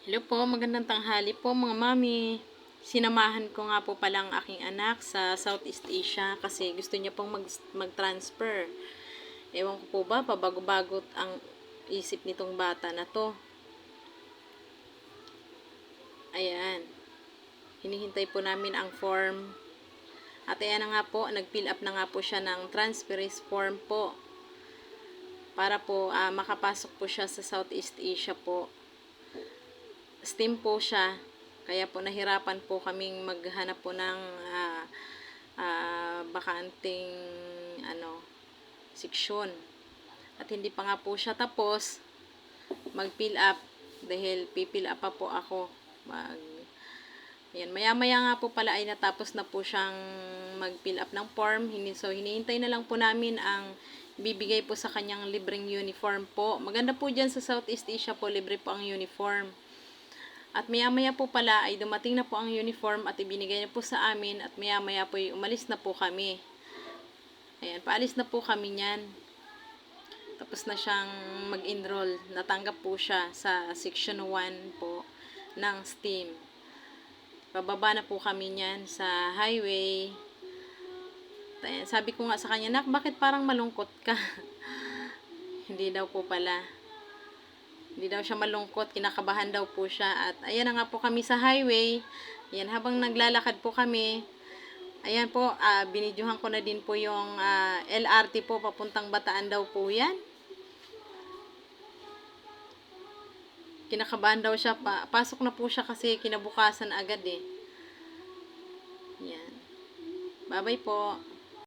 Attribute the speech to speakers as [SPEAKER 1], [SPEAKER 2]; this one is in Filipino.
[SPEAKER 1] Hello po, magandang tanghali po mga mami. Sinamahan ko nga po palang aking anak sa Southeast Asia kasi gusto niya pong mag-transfer. Ewan ko po ba, pabago-bagot ang isip nitong bata na to. Ayan, hinihintay po namin ang form. At ayan na nga po, nag-fill up na nga po siya ng transferees form po. Para po makapasok po siya sa Southeast Asia po. STEM po siya. Kaya po nahirapan po kaming maghanap po ng bakanting seksyon. At hindi pa nga po siya tapos mag-fill up dahil pipil up pa po ako. Ayan, maya-maya nga po pala ay natapos na po siyang mag-fill up ng form. So, hinihintay na lang po namin ang bibigay po sa kanyang libreng uniform po. Maganda po dyan sa Southeast Asia po, libre po ang uniform. At maya-maya po pala ay dumating na po ang uniform at ibinigay na po sa amin at maya-maya po ay umalis na po kami. Ayan, paalis na po kami niyan. Tapos na siyang mag-enroll. Natanggap po siya sa section 1 po ng STEAM. Bababa na po kami niyan sa highway. Ayan, sabi ko nga sa kanya, "Nak, bakit parang malungkot ka?" Hindi daw po pala. Hindi daw siya malungkot, kinakabahan daw po siya. At ayan na nga po kami sa highway. Ayan, habang naglalakad po kami, ayan po, binidyohan ko na din po yung LRT po, papuntang Bataan daw po yan. Kinakabahan daw siya, pasok na po siya kasi kinabukasan agad eh. Ayan. Bye-bye po.